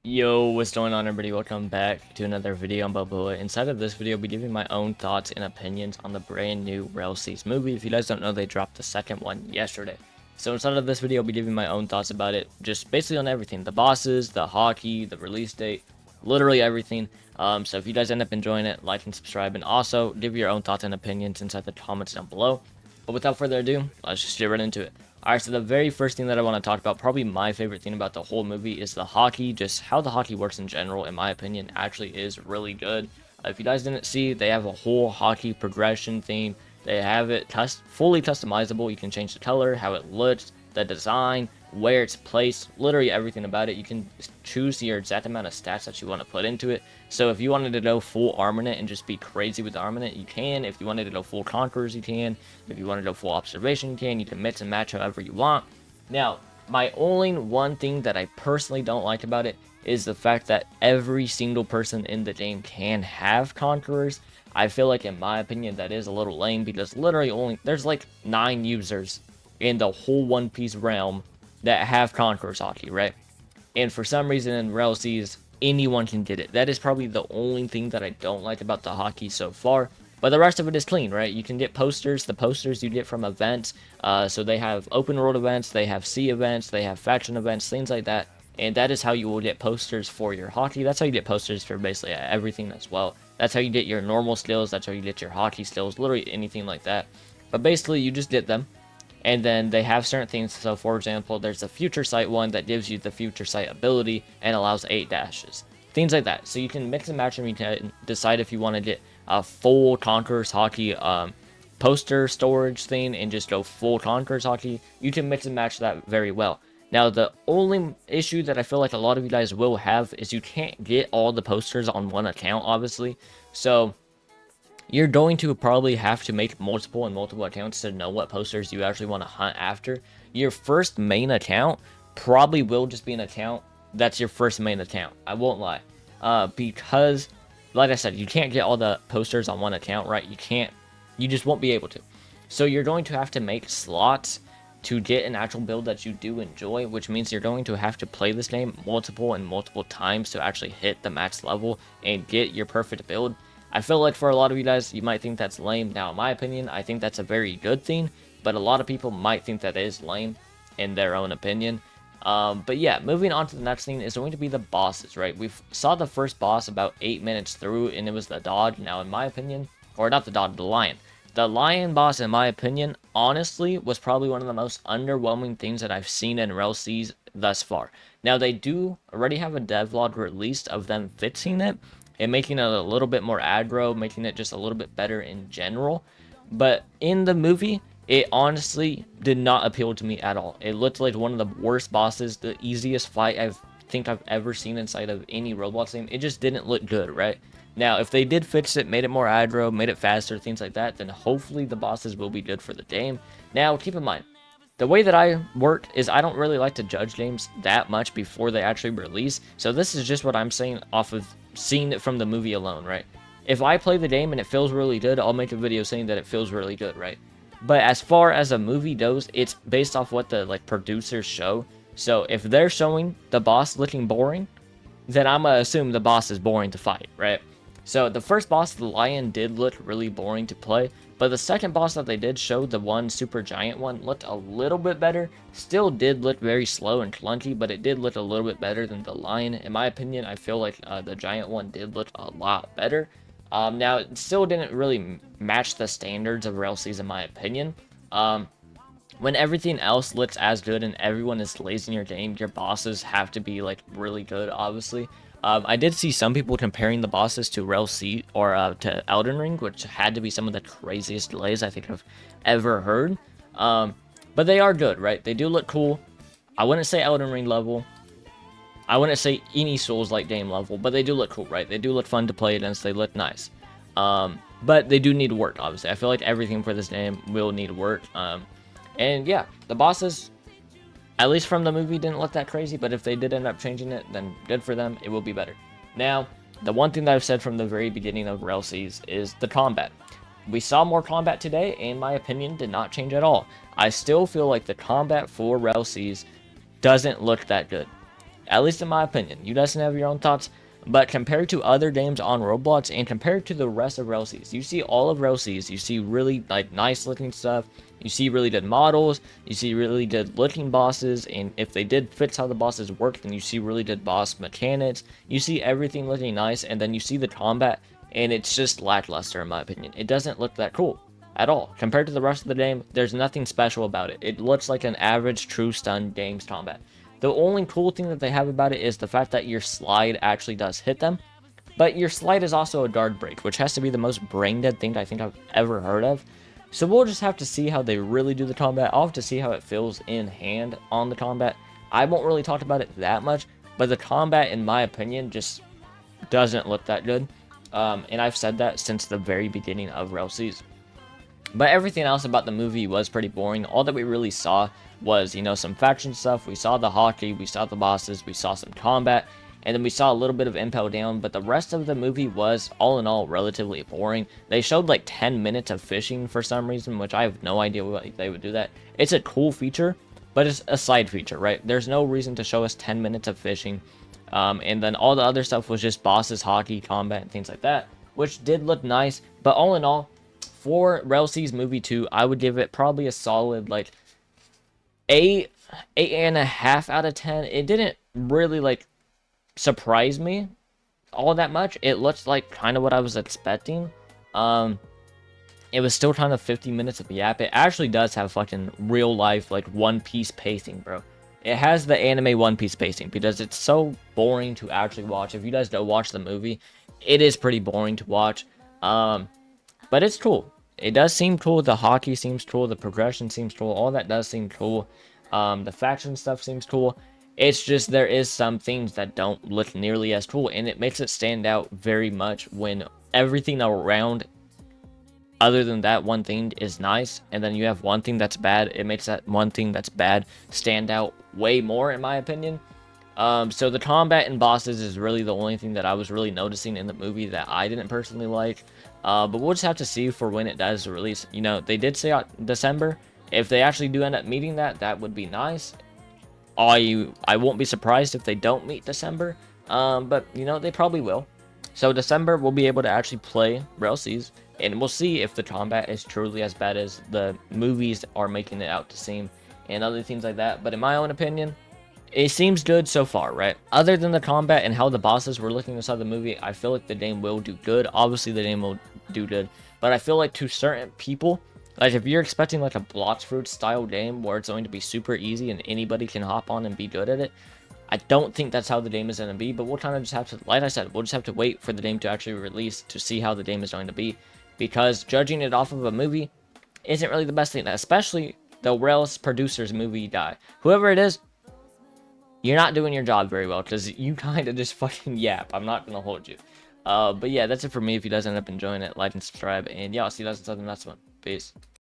Yo, what's going on, everybody? Welcome back to another video on Balboa. Inside of this video, I'll be giving my own thoughts and opinions on the brand new Rell movie. If you guys don't know, they dropped the second one yesterday. So inside of this video, I'll be giving my own thoughts about it, just basically on everything. The bosses, the hockey, the release date, literally everything. So if you guys end up enjoying it, like and subscribe, and also give your own thoughts and opinions inside the comments down below. But without further ado, let's just get right into it. Alright, so the very first thing that I want to talk about, probably my favorite thing about the whole movie, is the hockey. Just how the hockey works in general, in my opinion, actually is really good. If you guys didn't see, they have a whole hockey progression theme. They have it fully customizable. You can change the color, how it looks, the design, where it's placed, literally everything about it. You can choose your exact amount of stats that you want to put into it. So if you wanted to go full armament and just be crazy with the armament, you can. If you wanted to go full conquerors, you can. If you wanted to go full observation, you can. You can mix and match however you want. Now, my only one thing that I personally don't like about it is the fact that every single person in the game can have conquerors. I feel like, in my opinion, that is a little lame because literally there's like 9 users in the whole One Piece realm that have Conqueror's hockey, right? And for some reason in Rell anyone can get it. That is probably the only thing that I don't like about the hockey so far. But the rest of it is clean, right? You can get posters. The posters you get from events. So they have open world events, they have sea events, they have faction events, things like that. And that is how you will get posters for your hockey. That's how you get posters for basically everything as well. That's how you get your normal skills. That's how you get your hockey skills. Literally anything like that. But basically, you just get them. And then they have certain things. So for example, there's a future sight one that gives you the future sight ability and allows 8 dashes. Things like that. So you can mix and match them. You can decide if you want to get a full Conqueror's hockey poster storage thing and just go full Conqueror's hockey. You can mix and match that very well. Now, the only issue that I feel like a lot of you guys will have is you can't get all the posters on one account, obviously. So you're going to probably have to make multiple accounts to know what posters you actually want to hunt after. Your first main account probably will just be an account that's your first main account. I won't lie. Because, like I said, you can't get all the posters on one account, right? You just won't be able to. So you're going to have to make slots to get an actual build that you do enjoy, which means you're going to have to play this game multiple times to actually hit the max level and get your perfect build. I feel like for a lot of you guys, you might think that's lame. Now, in my opinion, I think that's a very good thing, but a lot of people might think that is lame in their own opinion. But yeah, moving on to the next thing is going to be the bosses, right? We saw the first boss about 8 minutes through, and it was the Dodge. Now, in my opinion, or not the Dodge, the Lion. The Lion boss, in my opinion, honestly, was probably one of the most underwhelming things that I've seen in Rell thus far. Now, they do already have a devlog released of them fixing it, and making it a little bit more aggro, making it just a little bit better in general. But in the movie, it honestly did not appeal to me at all. It looked like one of the worst bosses, the easiest fight I've ever seen inside of any Roblox game. It just didn't look good, right? Now, if they did fix it, made it more aggro, made it faster, things like that, then hopefully the bosses will be good for the game. Now, keep in mind, the way that I work is I don't really like to judge games that much before they actually release. So this is just what I'm saying off of seeing it from the movie alone, right? If I play the game and it feels really good, I'll make a video saying that it feels really good, right? But as far as a movie goes, it's based off what the producers show. So if they're showing the boss looking boring, then I'm gonna assume the boss is boring to fight, right? So the first boss, the Lion, did look really boring to play, but the second boss that they did show, the one super giant one, looked a little bit better. Still did look very slow and clunky, but it did look a little bit better than the Lion. In my opinion, I feel like the giant one did look a lot better. Now, it still didn't really match the standards of Rell in my opinion. When everything else looks as good and everyone is lazy in your game, your bosses have to be like really good, obviously. I did see some people comparing the bosses to Rell or to Elden Ring, which had to be some of the craziest delays I think I've ever heard. But they are good, right? They do look cool. I wouldn't say Elden Ring level. I wouldn't say any Souls-like game level, but they do look cool, right? They do look fun to play against. They look nice. But they do need work, obviously. I feel like everything for this game will need work. And yeah, the bosses, at least from the movie, didn't look that crazy, but if they did end up changing it, then good for them. It will be better. Now, the one thing that I've said from the very beginning of Rell is the combat. We saw more combat today, and in my opinion, did not change at all. I still feel like the combat for Rell doesn't look that good. At least in my opinion. You guys can have your own thoughts. But compared to other games on Roblox and compared to the rest of Rell Seas, you see all of Rell Seas, you see really like nice looking stuff. You see really good models. You see really good looking bosses. And if they did fix how the bosses work, then you see really good boss mechanics. You see everything looking nice. And then you see the combat. And it's just lackluster in my opinion. It doesn't look that cool at all. Compared to the rest of the game, there's nothing special about it. It looks like an average true stun game's combat. The only cool thing that they have about it is the fact that your slide actually does hit them. But your slide is also a guard break, which has to be the most brain dead thing I think I've ever heard of. So we'll just have to see how they really do the combat. I'll have to see how it feels in hand on the combat. I won't really talk about it that much, but the combat, in my opinion, just doesn't look that good. And I've said that since the very beginning of Rell Seas. But everything else about the movie was pretty boring. All that we really saw was, you know, some faction stuff. We saw the hockey, we saw the bosses, we saw some combat, and then we saw a little bit of Impel Down. But the rest of the movie was, all in all, relatively boring. They showed like 10 minutes of fishing for some reason, which I have no idea why they would do that. It's a cool feature, but it's a side feature, right? There's no reason to show us 10 minutes of fishing. And then all the other stuff was just bosses, hockey, combat, and things like that, which did look nice. But all in all, for Rell Seas Movie 2, I would give it probably a solid, like, 8.5 out of 10. It didn't really, like, surprise me all that much. It looked like kind of what I was expecting. It was still kind of 50 minutes of yap. It actually does have fucking real life, like, One Piece pacing, bro. It has the anime One Piece pacing because it's so boring to actually watch. If you guys don't watch the movie, it is pretty boring to watch. But it's cool. It does seem cool. The hockey seems cool. The progression seems cool. All that does seem cool. The faction stuff seems cool. It's just there is some things that don't look nearly as cool. And it makes it stand out very much when everything around other than that one thing is nice. And then you have one thing that's bad. It makes that one thing that's bad stand out way more, in my opinion. So the combat and bosses is really the only thing that I was really noticing in the movie that I didn't personally like. But we'll just have to see for when it does release. You know, they did say December. If they actually do end up meeting that, that would be nice. I won't be surprised if they don't meet December. But, you know, they probably will. So December, we'll be able to actually play Rell Seas. And we'll see if the combat is truly as bad as the movies are making it out to seem. And other things like that. But in my own opinion, it seems good so far, right? Other than the combat and how the bosses were looking inside the movie, I feel like the game will do good. Obviously, the game will do good. But I feel like to certain people, like if you're expecting like a Blox Fruit style game where it's going to be super easy and anybody can hop on and be good at it, I don't think that's how the game is going to be. But we'll kind of just have to, like I said, we'll just have to wait for the game to actually release to see how the game is going to be. Because judging it off of a movie isn't really the best thing, especially the Rell's producers movie die. Whoever it is, you're not doing your job very well because you kind of just fucking yap. I'm not going to hold you. But yeah, that's it for me. If you guys end up enjoying it, like and subscribe. And yeah, I'll see you guys in the next one. Peace.